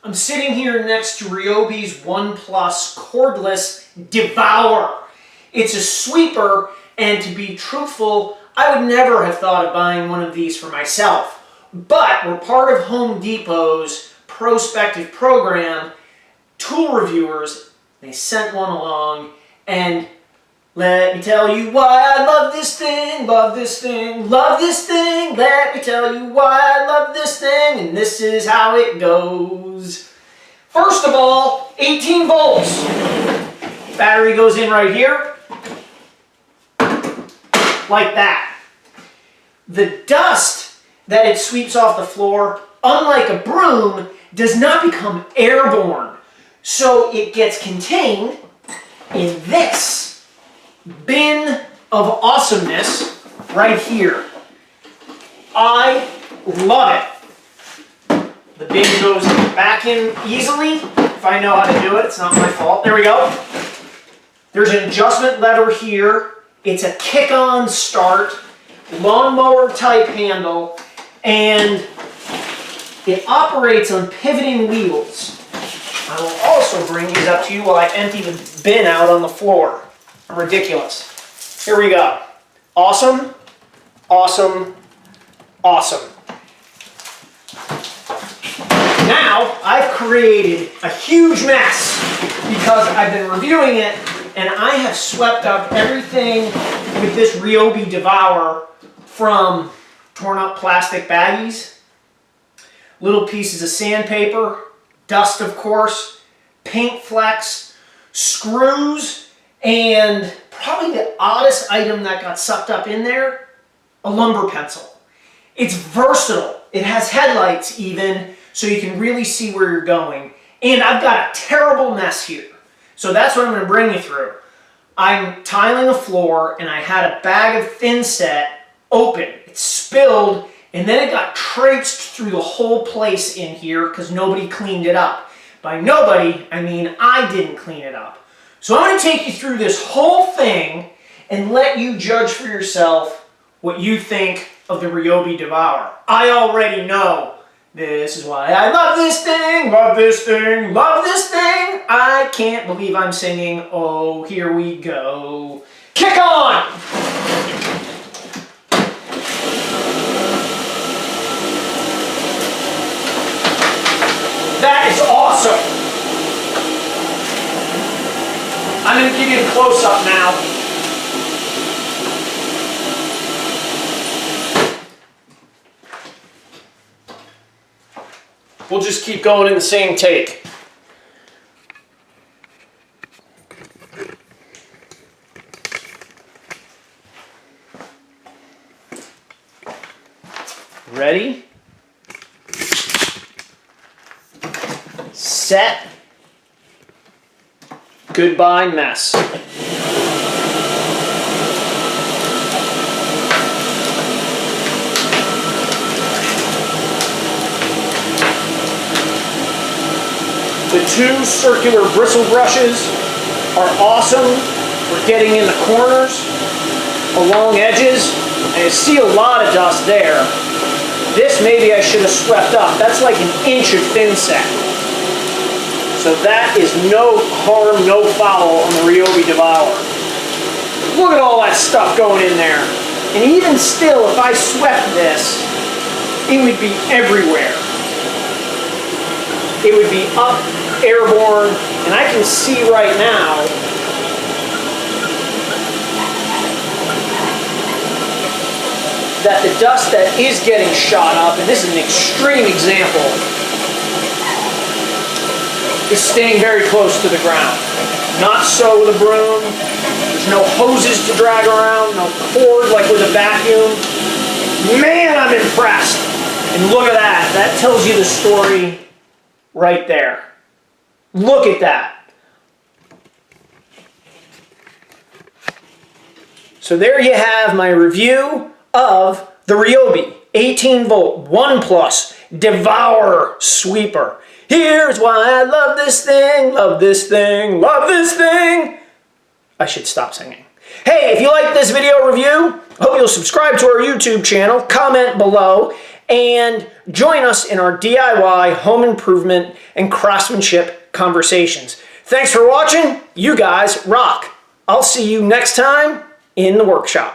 I'm sitting here next to Ryobi's One Plus cordless Devour. It's a sweeper, and to be truthful, I would never have thought of buying one of these for myself. But we're part of Home Depot's prospective program, Tool Reviewers. They sent one along, and let me tell you why I love this thing, love this thing, love this thing. Let me tell you why I love this thing, and this is how it goes. First of all, 18 volts. Battery goes in right here, like that. The dust that it sweeps off the floor, unlike a broom, does not become airborne. So it gets contained in this bin of awesomeness right here. I love it. The bin goes back in easily. If I know how to do it, it's not my fault. There we go. There's an adjustment lever here. It's a kick-on start, lawnmower type handle, and it operates on pivoting wheels. I will also bring these up to you while I empty the bin out on the floor. I'm ridiculous. Here we go. Awesome, awesome, awesome. Now, I've created a huge mess because I've been reviewing it, and I have swept up everything with this Ryobi Devour, from torn up plastic baggies, little pieces of sandpaper, dust of course, paint flecks, screws, and probably the oddest item that got sucked up in there, a lumber pencil. It's versatile. It has headlights even, so you can really see where you're going. And I've got a terrible mess here. So that's what I'm going to bring you through. I'm tiling a floor, and I had a bag of thin set open. It spilled, and then it got traipsed through the whole place in here because nobody cleaned it up. By nobody, I mean I didn't clean it up. So I'm going to take you through this whole thing and let you judge for yourself what you think of the Ryobi Devour. I already know. This is why I love this thing, love this thing, love this thing. I can't believe I'm singing. Oh, here we go. Kick on! That is awesome. I'm going to give you a close-up now. We'll just keep going in the same take. Ready? Set. Goodbye, mess. The two circular bristle brushes are awesome for getting in the corners, along edges, and you see a lot of dust there. This maybe I should have swept up. That's like an inch of thin set. So that is no harm, no foul on the Ryobi Devour. Look at all that stuff going in there. And even still, if I swept this, it would be everywhere. It would be up, airborne, and I can see right now that the dust that is getting shot up, and this is an extreme example, is staying very close to the ground. Not so with a broom. There's no hoses to drag around, no cord like with a vacuum. Man, I'm impressed. And look at that. That tells you the story right there. Look at that. So there you have my review of the Ryobi 18 volt One Plus Devour sweeper. Here's why I love this thing, love this thing, love this thing. I should stop singing. Hey, if you like this video review, I hope you'll subscribe to our YouTube channel, comment below, and join us in our DIY home improvement and craftsmanship conversations. Thanks for watching. You guys rock. I'll see you next time in the workshop.